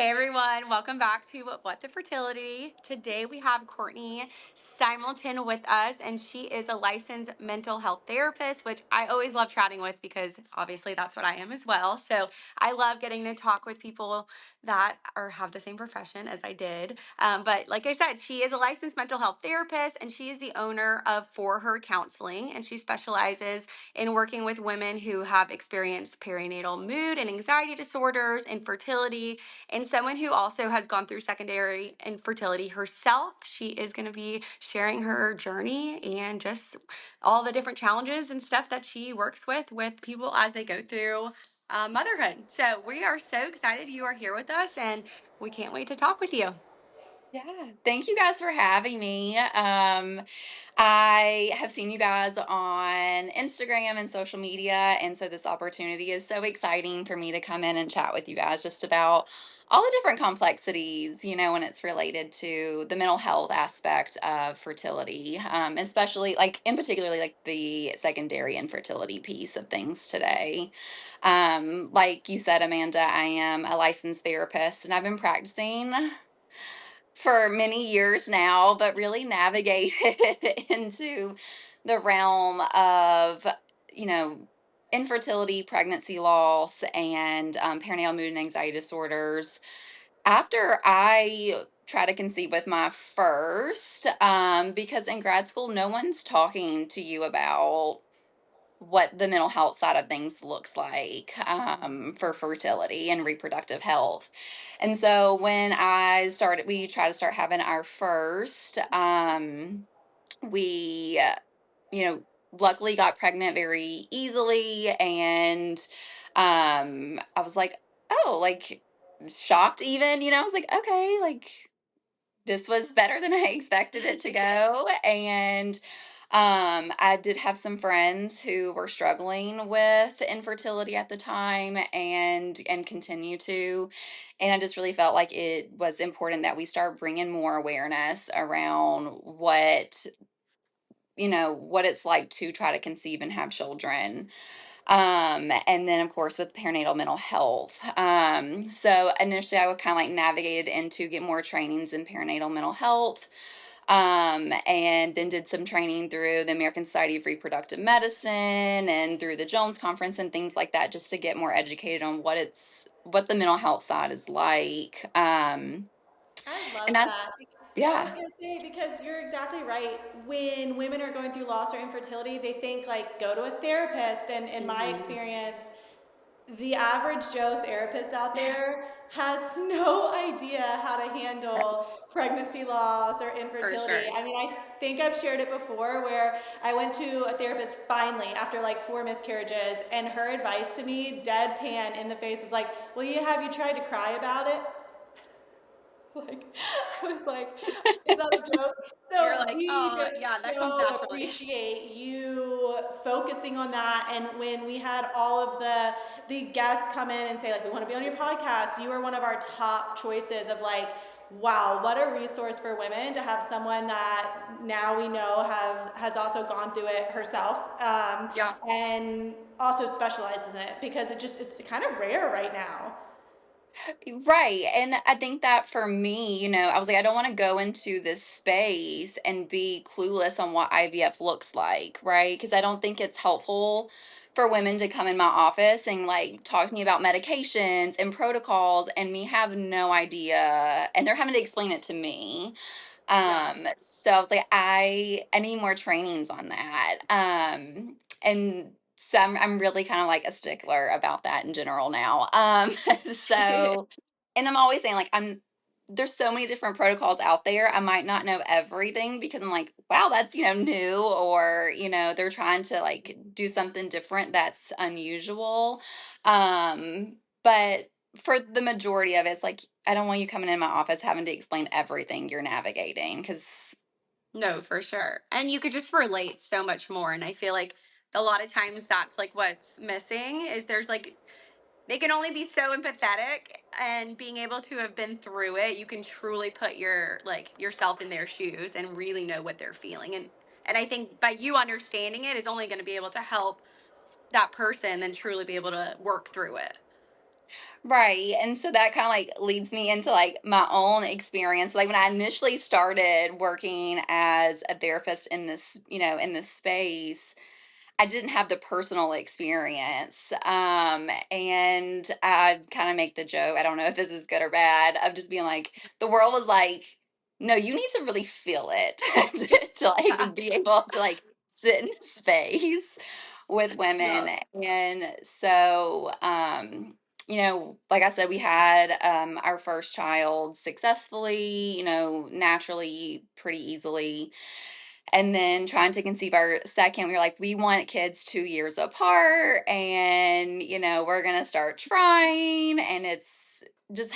Hey everyone, welcome back to What the Fertility. Today we have Courtney Simelton with us, and she is a licensed mental health therapist, which I always love chatting with because obviously that's what I am as well. So I love getting to talk with people that have the same profession as I did. But like I said, she is a licensed mental health therapist, and she is the owner of For Her Counseling, and she specializes in working with women who have experienced perinatal mood and anxiety disorders, infertility, and someone who also has gone through secondary infertility herself. She is going to be sharing her journey and just all the different challenges and stuff that she works with people as they go through motherhood. So we are so excited you are here with us, and we can't wait to talk with you. Yeah, thank you guys for having me. I have seen you guys on Instagram and social media, and so this opportunity is so exciting for me to come in and chat with you guys just about all the different complexities, when it's related to the mental health aspect of fertility, especially like in particularly like the secondary infertility piece of things today. Like you said, Amanda, I am a licensed therapist, and I've been practicing for many years now, but really navigated into the realm of, you know, infertility, pregnancy loss, and perinatal mood and anxiety disorders. After I try to conceive with my first, because in grad school, no one's talking to you about what the mental health side of things looks like for fertility and reproductive health. And so when we try to start having our first, we, luckily got pregnant very easily. And I was like, oh, like shocked even, I was like, okay, like this was better than I expected it to go. And I did have some friends who were struggling with infertility at the time and continue to. And I just really felt like it was important that we start bringing more awareness around what it's like to try to conceive and have children. And then of course with perinatal mental health. So initially I would kind of like navigated into get more trainings in perinatal mental health. And then did some training through the American Society of Reproductive Medicine and through the Jones Conference and things like that, just to get more educated on what the mental health side is like. I And love that's that. I was yeah. going to say, because you're exactly right. When women are going through loss or infertility, they think like go to a therapist. And in my Mhm. experience, the average Joe therapist out there has no idea how to handle pregnancy loss or For infertility. sure. I mean, I think I've shared it before where I went to a therapist finally after like 4 miscarriages, and her advice to me, deadpan in the face, was like, well, have you tried to cry about it? It's like, I was like, is that a joke? You're So like, we oh, yeah, just that comes so naturally. appreciate you focusing on that. And when we had all of the guests come in and say like, we want to be on your podcast, you were one of our top choices of like, wow, what a resource for women to have someone that now we know has also gone through it herself, Yeah. and also specializes in it, because it's kind of rare right now. Right. And I think that for me, I was like, I don't want to go into this space and be clueless on what IVF looks like, right? Because I don't think it's helpful for women to come in my office and like talk to me about medications and protocols and me have no idea. And they're having to explain it to me. Yeah. So I was like, I need more trainings on that. And so I'm really kind of like a stickler about that in general now. So, and I'm always saying like there's so many different protocols out there. I might not know everything because I'm like, wow, that's, new, or, they're trying to like do something different that's unusual. But for the majority of it, it's like, I don't want you coming in my office having to explain everything you're navigating because, No, for sure. And you could just relate so much more. And I feel like a lot of times that's like what's missing is there's like they can only be so empathetic, and being able to have been through it, you can truly put yourself in their shoes and really know what they're feeling. And I think by you understanding it is only going to be able to help that person then truly be able to work through it. Right. And so that kind of like leads me into like my own experience. Like when I initially started working as a therapist in this, in this space, I didn't have the personal experience. And I kind of make the joke, I don't know if this is good or bad, of just being like, the world was like, no, you need to really feel it to like be able to like sit in space with women. Yeah. And so, like I said, we had our first child successfully, naturally, pretty easily. And then trying to conceive our second, we were like, we want kids 2 years apart, and we're gonna start trying. And it's just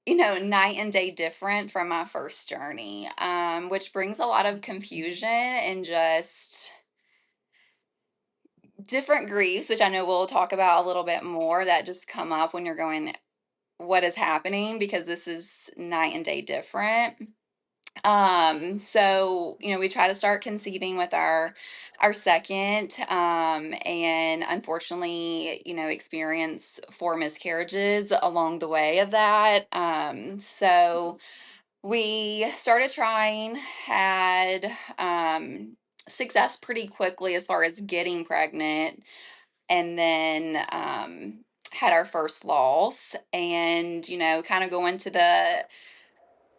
night and day different from my first journey, which brings a lot of confusion and just different griefs, which I know we'll talk about a little bit more, that just come up when you're going, what is happening, because this is night and day different. So we try to start conceiving with our second, and unfortunately, experience 4 miscarriages along the way of that. So we started trying, had success pretty quickly as far as getting pregnant, and then had our first loss, and kind of going to the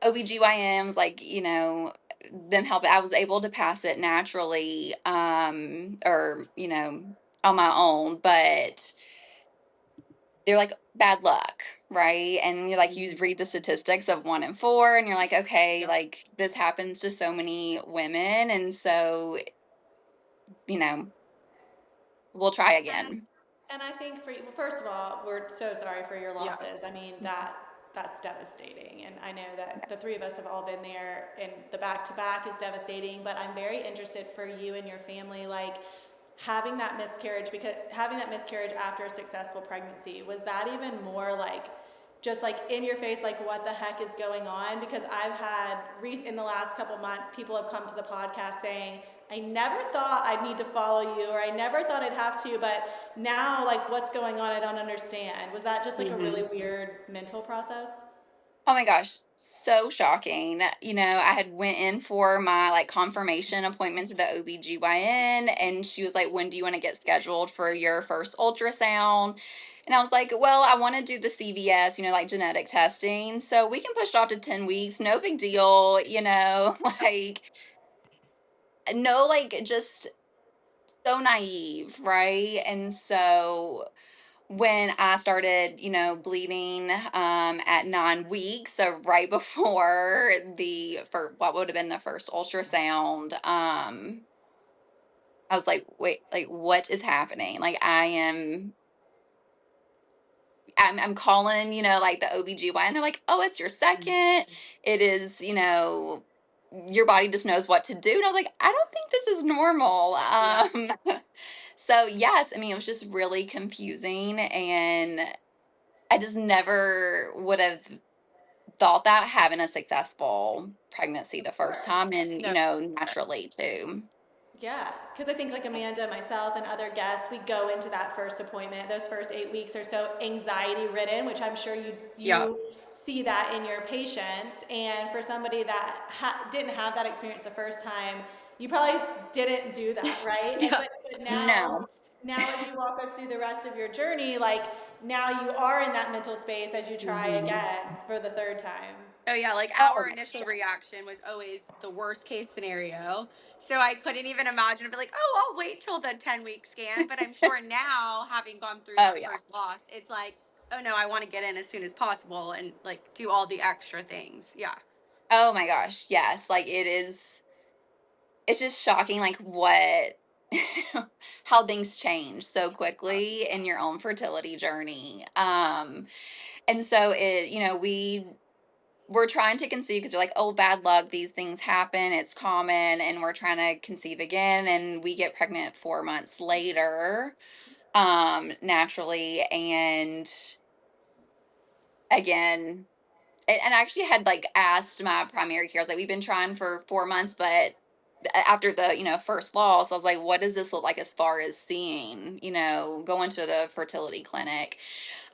OBGYNs, like, them help. I was able to pass it naturally, or, on my own, but they're like, bad luck, right? And you're like, you read the statistics of 1 in 4, and you're like, okay, like this happens to so many women. And so, you know, we'll try again. And I think for you, well, first of all, we're so sorry for your losses. I Yes. mean, that's devastating. And I know that the three of us have all been there, and the back to back is devastating, but I'm very interested for you and your family, like having that miscarriage, because having that miscarriage after a successful pregnancy, was that even more like just like in your face, like what the heck is going on? Because I've had in the last couple months, people have come to the podcast saying, I never thought I'd need to follow you, or I never thought I'd have to, but now, like, what's going on? I don't understand. Was that just like a really weird mental process? Oh my gosh, so shocking. I had went in for my like confirmation appointment to the OBGYN, and she was like, "When do you want to get scheduled for your first ultrasound?" And I was like, "Well, I want to do the CVS, like genetic testing. So we can push it off to 10 weeks. No big deal, like no, like just so naive, right?" And so when I started, bleeding at 9 weeks, so right before for what would have been the first ultrasound, I was like, wait, like what is happening? Like I'm calling, like the OBGYN, and they're like, oh, it's your second. It is, your body just knows what to do. And I was like, I don't think this is normal. So yes, I mean, it was just really confusing, and I just never would have thought that, having a successful pregnancy the Of first time, course. and, No. naturally too. Yeah, because I think like Amanda, myself, and other guests, we go into that first appointment. Those first 8 weeks are so anxiety ridden, which I'm sure you Yeah. you see that in your patients. And for somebody that didn't have that experience the first time, you probably didn't do that, right? And Yeah. but No. now as you walk us through the rest of your journey, like now you are in that mental space as you try again for the third time. Oh yeah, like Oh our my initial gosh. reaction was always the worst case scenario. So I couldn't even imagine, be like, oh, I'll wait till the 10-week scan. But I'm sure now, having gone through Oh that yeah. first loss, it's like, oh no, I want to get in as soon as possible and like do all the extra things. Yeah. Oh my gosh. Yes. Like it's just shocking, like what, how things change so quickly in your own fertility journey. And so we're trying to conceive because you're like, oh, bad luck, these things happen, it's common, and we're trying to conceive again, and we get pregnant 4 months later, naturally. And again, and I actually had like asked my primary care, I was like, we've been trying for 4 months, but after the, first loss, I was like, what does this look like as far as seeing, going to the fertility clinic,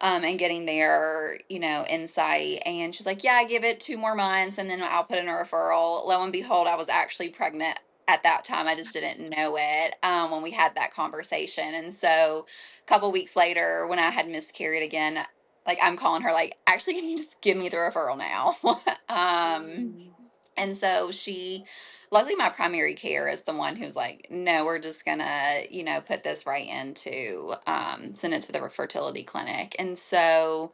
and getting their, insight. And she's like, yeah, give it 2 more months and then I'll put in a referral. Lo and behold, I was actually pregnant at that time. I just didn't know it, when we had that conversation. And so a couple weeks later, when I had miscarried again, like, I'm calling her like, actually, can you just give me the referral now? And so luckily my primary care is the one who's like, no, we're just gonna, put this right into, send it to the fertility clinic. And so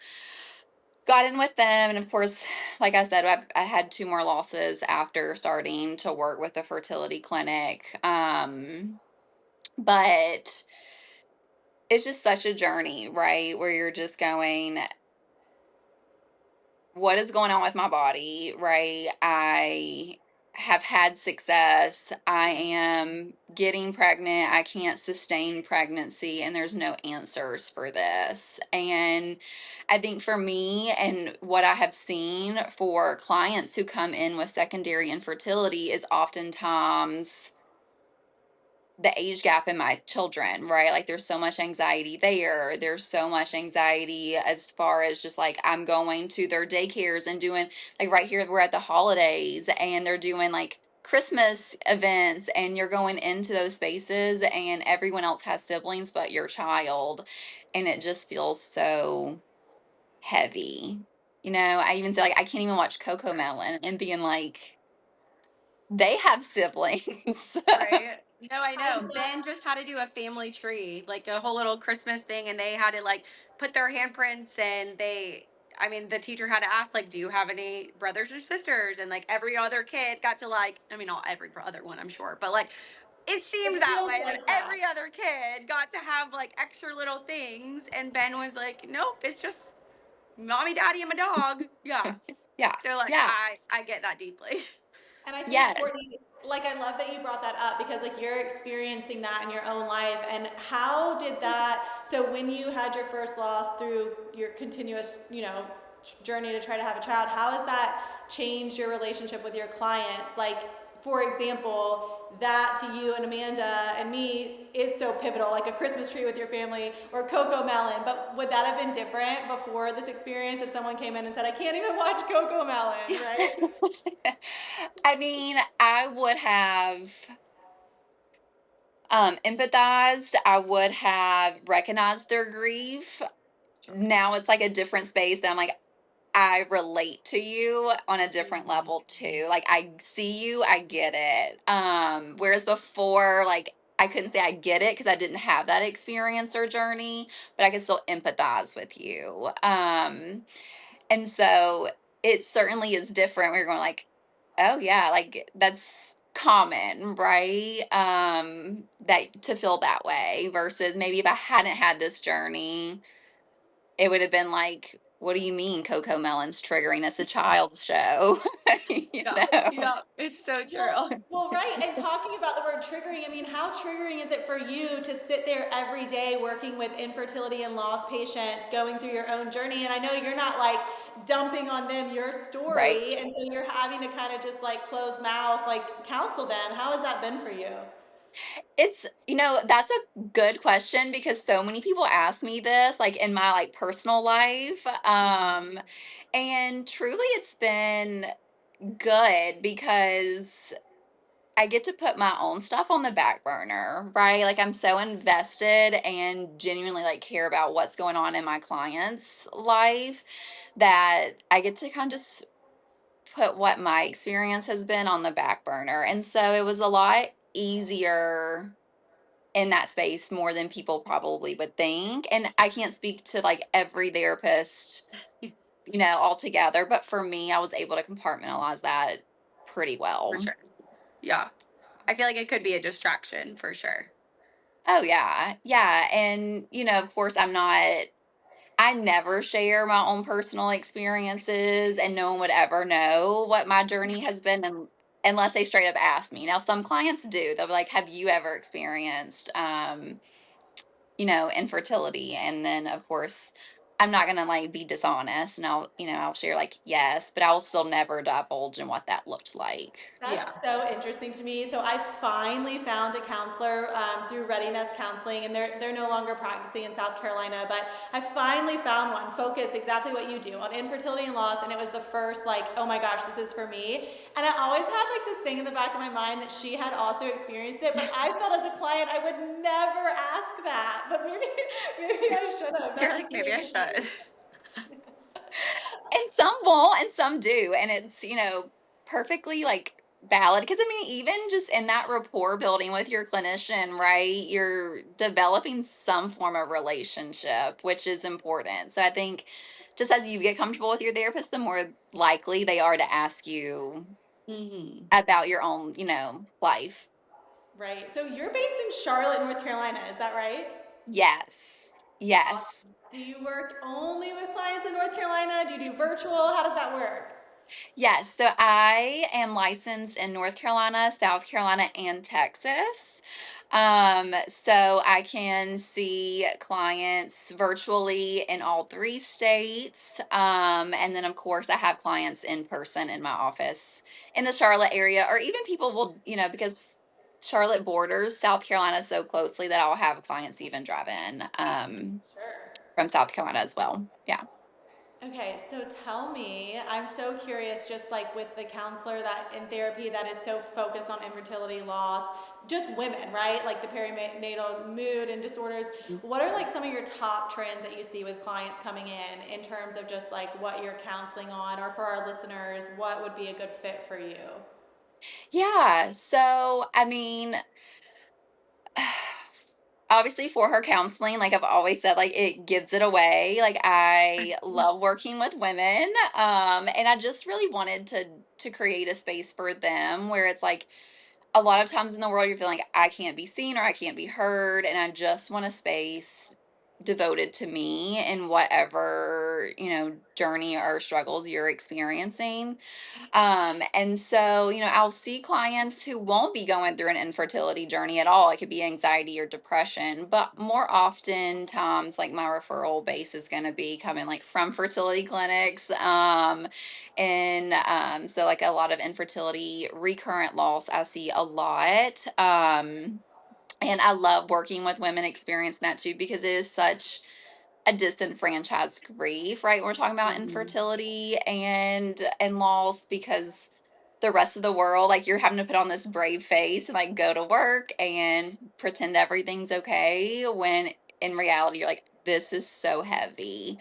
got in with them. And of course, like I said, I had 2 more losses after starting to work with the fertility clinic. But it's just such a journey, right? Where you're just going, what is going on with my body, right? I have had success. I am getting pregnant. I can't sustain pregnancy, and there's no answers for this. And I think for me, and what I have seen for clients who come in with secondary infertility, is oftentimes the age gap in my children, right? Like, there's so much anxiety there. There's so much anxiety as far as just like, I'm going to their daycares and doing, like, right here, we're at the holidays and they're doing like Christmas events, and you're going into those spaces and everyone else has siblings but your child. And it just feels so heavy. I even say, like, I can't even watch Coco Melon and being like, they have siblings. Right. No, I I know. Ben just had to do a family tree, like a whole little Christmas thing, and they had to like put their handprints and I mean, the teacher had to ask, like, do you have any brothers or sisters? And like every other kid got to like, I mean, not every other one, I'm sure, but like it seemed It that feels way that like that. every other kid got to have like extra little things. And Ben was like, nope, it's just mommy, daddy, and my dog. Yeah. Yeah. So like Yeah. I get that deeply. And I think, Yes. Courtney, like, I love that you brought that up because, like, you're experiencing that in your own life. And how did that, so when you had your first loss through your continuous, journey to try to have a child, how has that changed your relationship with your clients? Like, for example, that to you and Amanda and me is so pivotal, like a Christmas tree with your family or Coco Melon. But would that have been different before this experience if someone came in and said, I can't even watch Coco Melon, right? I mean, I would have, empathized. I would have recognized their grief. Now it's like a different space that I'm like, I relate to you on a different level too. Like, I see you, I get it. Whereas before, like, I couldn't say I get it because I didn't have that experience or journey, but I could still empathize with you. And so it certainly is different. We're going like, oh yeah, like, that's common, right? That to feel that way versus maybe if I hadn't had this journey, it would have been like, what do you mean Coco Melon's triggering? It's a child's show. you Yeah, know? yeah, it's so true. Well, right. And talking about the word triggering, I mean, how triggering is it for you to sit there every day working with infertility and loss patients, going through your own journey? And I know you're not like dumping on them your Right. story. And so you're having to kind of just like close mouth, like counsel them. How has that been for you? It's, that's a good question because so many people ask me this, like, in my like personal life. And truly it's been good because I get to put my own stuff on the back burner, right? Like, I'm so invested and genuinely like care about what's going on in my client's life that I get to kind of just put what my experience has been on the back burner. And so it was a lot easier in that space more than people probably would think. And I can't speak to like every therapist, altogether, but for me, I was able to compartmentalize that pretty For well. sure. Yeah. I feel like it could be a distraction for sure. Oh yeah. Yeah. And, of course I never share my own personal experiences, and no one would ever know what my journey has been unless they straight up ask me. Now, some clients do. They'll be like, have you ever experienced, infertility? And then, of course, I'm not gonna like be dishonest, and I'll share like yes, but I will still never divulge in what that looked like. Yeah. That's so interesting to me. So I finally found a counselor through Readiness Counseling, and they're no longer practicing in South Carolina. But I finally found one focused exactly what you do on infertility and loss, and it was the first like, oh my gosh, this is for me. And I always had like this thing in the back of my mind that she had also experienced it, but I felt as a client I would never ask that. But maybe maybe I should have. You're That's like, maybe I crazy. should. And some won't, and some do, and it's perfectly like valid, because I mean, even just in that rapport building with your clinician, right, you're developing some form of relationship, which is important. So I think just as you get comfortable with your therapist, the more likely they are to ask you Hmm. about your own life. Right. So you're based in Charlotte, North Carolina, is that right? Yes, yes. Awesome. Do you work only with clients in North Carolina? Do you do virtual? How does that work? Yes, so I am licensed in North Carolina, South Carolina, and Texas. So I can see clients virtually in all three states. And then of course I have clients in person in my office in the Charlotte area, or even people will, because Charlotte borders South Carolina so closely that I'll have clients even drive in Sure. from South Carolina as well. Yeah. Okay, so tell me, I'm so curious, just like with the counselor that in therapy that is so focused on infertility loss, just women, right? Like the perinatal mood and disorders. What are like some of your top trends that you see with clients coming in terms of just like what you're counseling on, or for our listeners, what would be a good fit for you? Yeah. So, I mean, obviously for her counseling, like I've always said, like it gives it away. Like I love working with women. And I just really wanted to create a space for them where it's like a lot of times in the world you're feeling like I can't be seen or I can't be heard, and I just want a space devoted to me in whatever, journey or struggles you're experiencing. And so, I'll see clients who won't be going through an infertility journey at all. It could be anxiety or depression, but more often times, like my referral base is going to be coming like from fertility clinics. And so like a lot of infertility, recurrent loss, I see a lot. And I love working with women experiencing that too, because it is such a disenfranchised grief, right? We're talking about Hmm. infertility and loss, because the rest of the world, like you're having to put on this brave face and like go to work and pretend everything's okay, when in reality you're like, this is so heavy.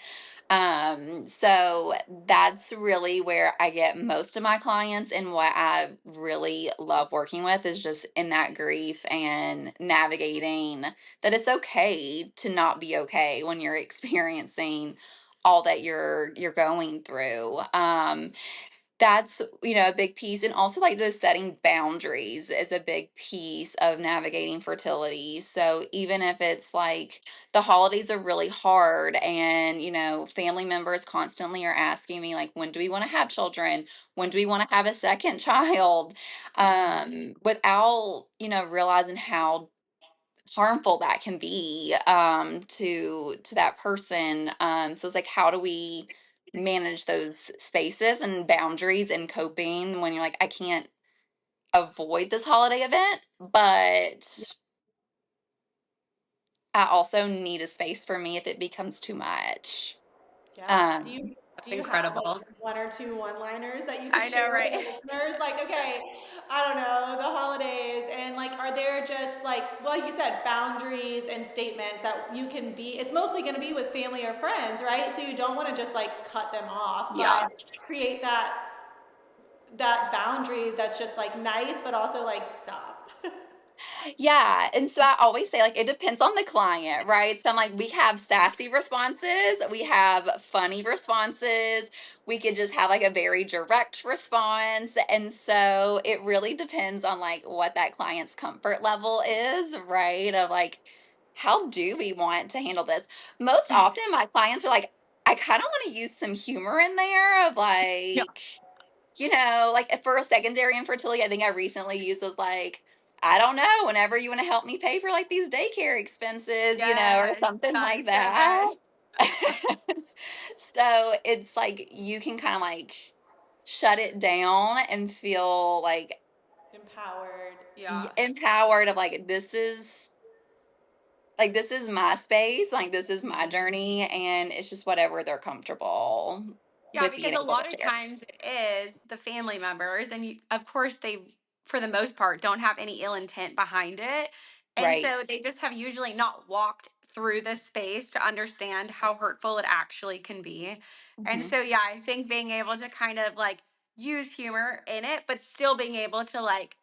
So that's really where I get most of my clients, and what I really love working with is just in that grief and navigating that it's okay to not be okay when you're experiencing all that you're going through. That's a big piece, and also like those setting boundaries is a big piece of navigating fertility. So even if it's like the holidays are really hard, and family members constantly are asking me like, when do we want to have children, when do we want to have a second child, without realizing how harmful that can be to that person. So it's like, how do we manage those spaces and boundaries and coping when you're like, I can't avoid this holiday event, but I also need a space for me if it becomes too much. Yeah. Do um you That's do you have like incredible. one or two one-liners that you could I know, share with right? the listeners? Like, okay, I don't know, the holidays, and like, are there just like you said, boundaries and statements that you can be? It's mostly going to be with family or friends, right? So you don't want to just like cut them off, Yeah. but create that boundary that's just like nice, but also like stop. Yeah. And so I always say, like, it depends on the client, right? So I'm like, we have sassy responses, we have funny responses, we could just have like a very direct response. And so it really depends on like what that client's comfort level is, right? Of like, how do we want to handle this? Most often, my clients are like, I kind of want to use some humor in there of Yeah. like, like for a secondary infertility, I think I recently used was like, I don't know, whenever you want to help me pay for like these daycare expenses, or Yes, something that like is so good. that. So it's like you can kind of like shut it down and feel Empowered. Yeah. empowered of this is my space, like this is my journey, and it's just whatever they're comfortable Yeah, with being because a able to lot of share. times it is the family members, and of course, they, for the most part, don't have any ill intent behind it. And Right. so they just have usually not walked through this space to understand how hurtful it actually can be. And Hmm. so, yeah, I think being able to kind of like use humor in it, but still being able to like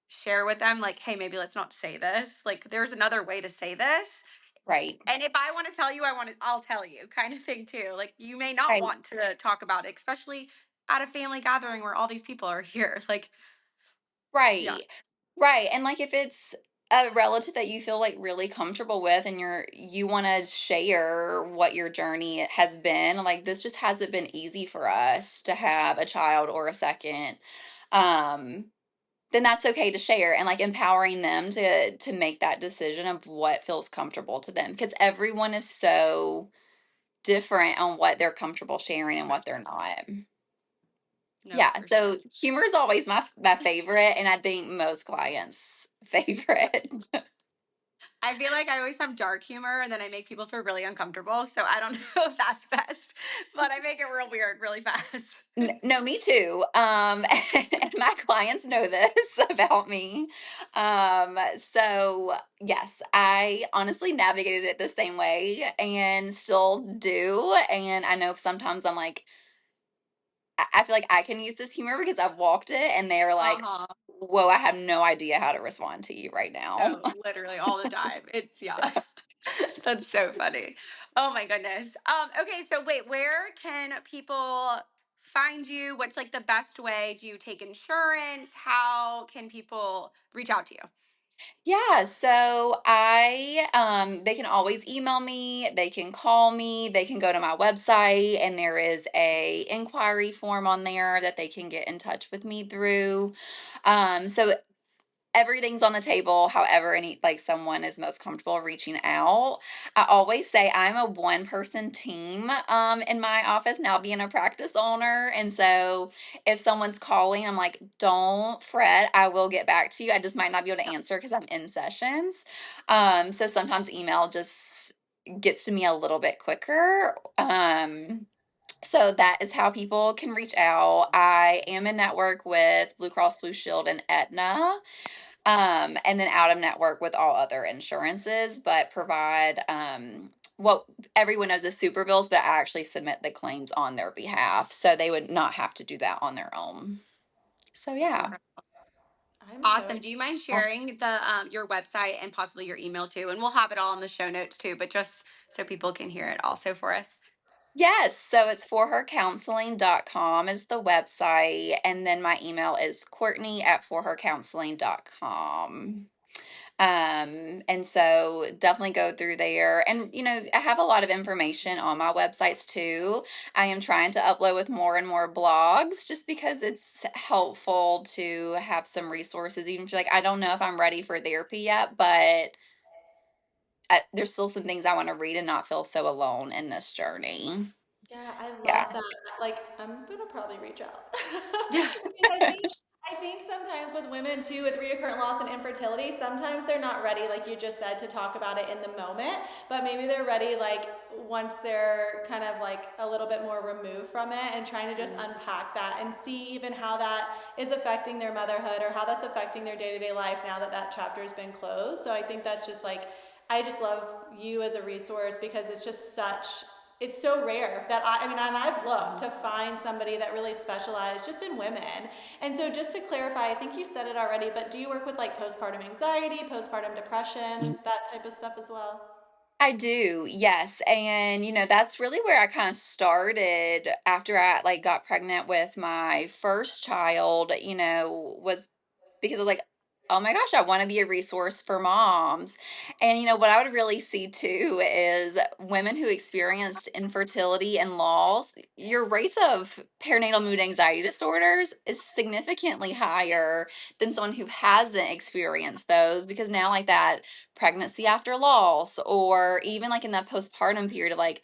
share with them, like, hey, maybe let's not say this. Like, there's another way to say this. Right. And if I want to tell you, I'll tell you, kind of thing too. Like you may not Right. want to talk about it, especially at a family gathering where all these people are here. Like, yeah. Right. Right. And like if it's a relative that you feel like really comfortable with and you want to share what your journey has been, like this just hasn't been easy for us to have a child or a second. Um then that's okay to share and like empowering them to make that decision of what feels comfortable to them because everyone is so different on what they're comfortable sharing and what they're not. No, Yeah, for sure. so humor is always my favorite, and I think most clients' favorite. I feel like I always have dark humor and then I make people feel really uncomfortable. So I don't know if that's best, but I make it real weird really fast. No, me too. And my clients know this about me. So yes, I honestly navigated it the same way and still do. And I know sometimes I'm like, I feel like I can use this humor because I've walked it, and they're Uh like, huh. "Whoa, I have no idea how to respond to you right now." No, literally all the time. It's yeah. That's so funny. Oh my goodness. Okay, so wait, where can people find you? What's like the best way? Do you take insurance? How can people reach out to you? Yeah, so they can always email me, they can call me, they can go to my website and there is a inquiry form on there that they can get in touch with me through. So everything's on the table, however any like someone is most comfortable reaching out. I always say I'm a one person team in my office now being a practice owner, and so if someone's calling I'm like, don't fret, I will get back to you. I just might not be able to answer because I'm in sessions. So sometimes email just gets to me a little bit quicker. So that is how people can reach out. I am in network with Blue Cross Blue Shield and Aetna, and then out of network with all other insurances, but provide what everyone knows is super bills, but I actually submit the claims on their behalf. So they would not have to do that on their own. So yeah. Incredible. I'm so Awesome. Do you mind sharing the your website and possibly your email too? And we'll have it all in the show notes too, but just so people can hear it also for us. Yes, so it's forhercounseling.com is the website, and then my email is Courtney at forhercounseling.com. And so definitely go through there. And, I have a lot of information on my websites too. I am trying to upload with more and more blogs just because it's helpful to have some resources, even if you're like, I don't know if I'm ready for therapy yet, but there's still some things I want to read and not feel so alone in this journey. Yeah, I Yeah. love that. Like, I'm gonna probably reach out Yeah. because I think sometimes with women too, with recurrent loss and infertility, sometimes they're not ready, like you just said, to talk about it in the moment. But maybe they're ready, like once they're kind of like a little bit more removed from it, and trying to just unpack that and see even how that is affecting their motherhood or how that's affecting their day to day life now that that chapter has been closed. So I think that's just like I just love you as a resource because it's just such it's so rare that I mean, and I've looked to find somebody that really specializes just in women. And so, just to clarify, I think you said it already, but do you work with like postpartum anxiety, postpartum depression, that type of stuff as well? I do, yes. And that's really where I kind of started after I like got pregnant with my first child, was because I was like, oh my gosh, I want to be a resource for moms. And what I would really see too is women who experienced infertility and loss, your rates of perinatal mood anxiety disorders is significantly higher than someone who hasn't experienced those because now like that pregnancy after loss or even like in that postpartum period like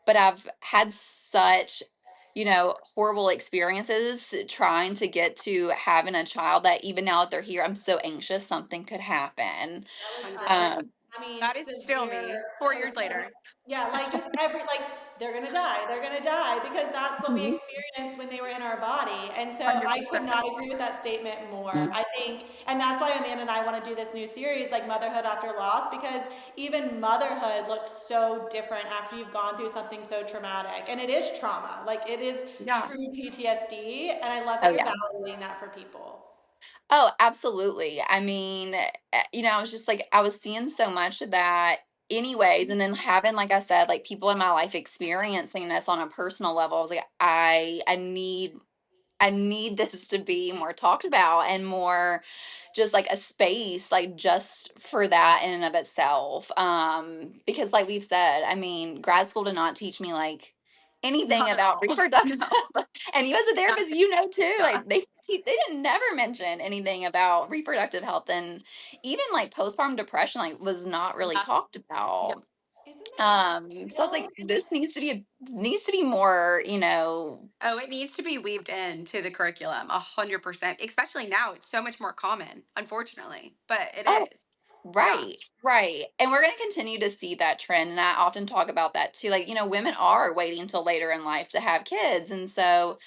but I've had such, horrible experiences trying to get to having a child that even now that they're here, I'm so anxious something could happen. That was us. 100%. Um, I mean, That is still severe me 4 years postpartum. later. Yeah, like just like they're gonna die because that's what we experienced when they were in our body. And so I could 100%. not agree with that statement more. I think, and that's why Amanda and I want to do this new series, like Motherhood After Loss, because even motherhood looks so different after you've gone through something so traumatic. And it is trauma, like it is Yeah. true PTSD. And I love that oh you're yeah. validating that for people. Oh, absolutely. I mean, I was just like, I was seeing so much of that anyways. And then having, like I said, like people in my life experiencing this on a personal level, I was like, I need this to be more talked about and more just like a space like just for that in and of itself. Because like we've said, I mean, grad school did not teach me like anything Not at about all. reproductive No. and you as a therapist, Nothing. too, Yeah. like they didn't never mention anything about reproductive health, and even like postpartum depression like was not really Yeah. talked Yeah. about. Isn't that So I was real? like, this needs to be more, Oh, it needs to be weaved into the curriculum 100%, especially now. It's so much more common, unfortunately, but it oh, is. Yeah. right, right. And we're going to continue to see that trend. And I often talk about that too. Like, women are waiting until later in life to have kids. And so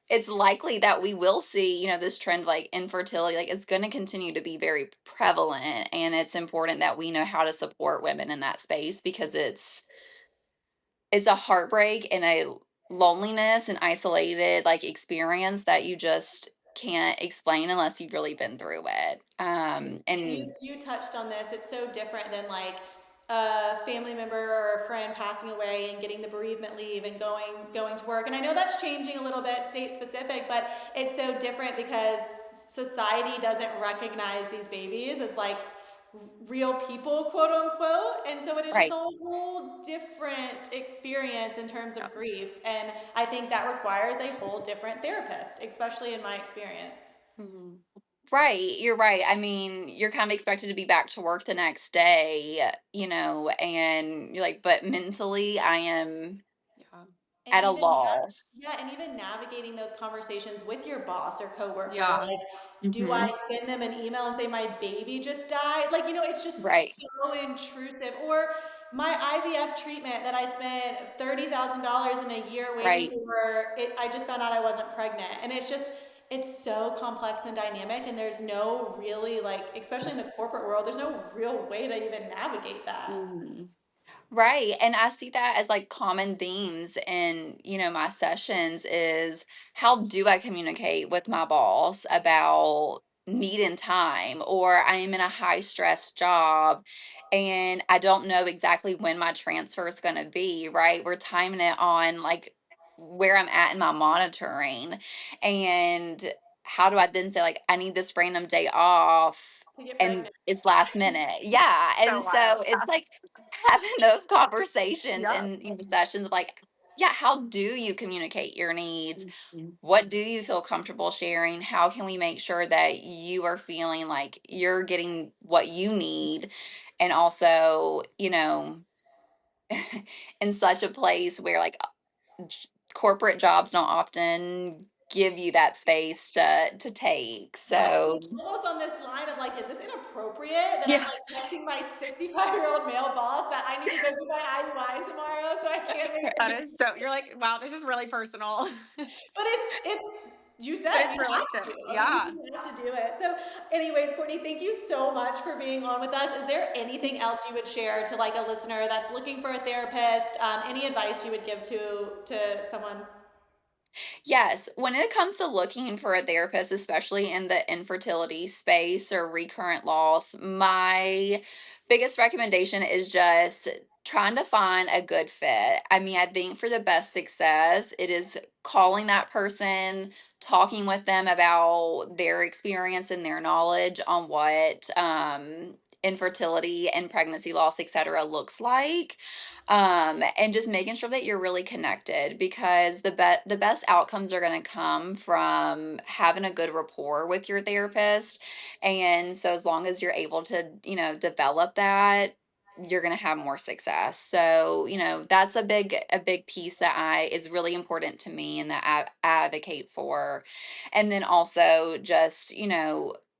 it's likely that we will see, this trend like infertility, like it's going to continue to be very prevalent. And it's important that we know how to support women in that space because it's a heartbreak and a loneliness and isolated like experience that you just can't explain unless you've really been through it. And And you touched on this. It's so different than like a family member or a friend passing away and getting the bereavement leave and going to work. And I know that's changing a little bit state specific, but it's so different because society doesn't recognize these babies as like real people, quote unquote. And so it is just a right. whole different experience in terms Yeah. of grief. And I think that requires a whole different therapist, especially in my experience. Mhm. Right, you're right. I mean, you're kind of expected to be back to work the next day, and you're like, but mentally, I am Yeah. And at a even loss. yeah, and even navigating those conversations with your boss or coworker, Yeah. like, do I Hmm. send them an email and say my baby just died? Like, it's Right, just so intrusive. Or my IVF treatment that I spent $30,000 in a year waiting right. for it, I just found out I wasn't pregnant. And it's so complex and dynamic, and there's no really like, especially in the corporate world, there's no real way to even navigate that. Mhm. Right. And I see that as like common themes in, my sessions is how do I communicate with my boss about needing time, or I am in a high stress job and I don't know exactly when my transfer is going to be, right? We're timing it on like where I'm at in my monitoring. And how do I then say like I need this random day off To get and pregnant. it's last minute? Yeah. So And wild. so it's like having those conversations Yeah. and sessions of like, yeah, how do you communicate your needs? Mhm. What do you feel comfortable sharing? How can we make sure that you are feeling like you're getting what you need? And also, in such a place where like corporate jobs don't often give you that space to take. Yeah, So, it's almost on this line of like, is this inappropriate that I'm Yeah. like texting my 65-year-old male boss that I need to go do my IUI tomorrow, so I can't make That it. is so, you're like, wow, this is really personal. But you But said it's you have realistic. to. I mean, you Yeah. just have to do it. So, anyways, Courtney, thank you so much for being on with us. Is there anything else you would share to like a listener that's looking for a therapist? Any advice you would give to someone? yes, when it comes to looking for a therapist, especially in the infertility space or recurrent loss, my biggest recommendation is just trying to find a good fit. I mean, I think for the best success, it is calling that person, talking with them about their experience and their knowledge on what infertility and pregnancy loss, etc., looks like, and just making sure that you're really connected because the best outcomes are going to come from having a good rapport with your therapist. And so as long as you're able to develop that, you're going to have more success. So, that's a big piece that I is really important to me and that I advocate for. And then also just,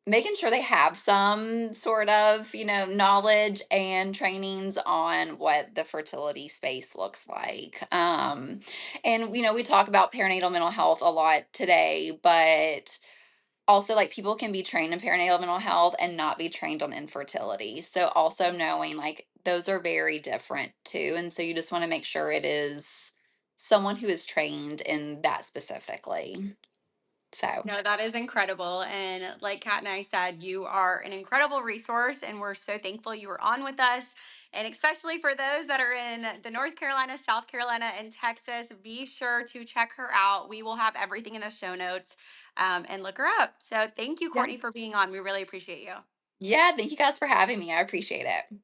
making sure they have some sort of, knowledge and trainings on what the fertility space looks like. And, we talk about perinatal mental health a lot today, but also like people can be trained in perinatal mental health and not be trained on infertility. So also knowing like those are very different too. And so you just want to make sure it is someone who is trained in that specifically. So No, that is incredible. And like Kat and I said, you are an incredible resource, and we're so thankful you were on with us. And especially for those that are in the North Carolina, South Carolina, and Texas, be sure to check her out. We will have everything in the show notes, and look her up. So thank you, Yeah. Courtney, for being on. We really appreciate you. yeah, thank you guys for having me. I appreciate it.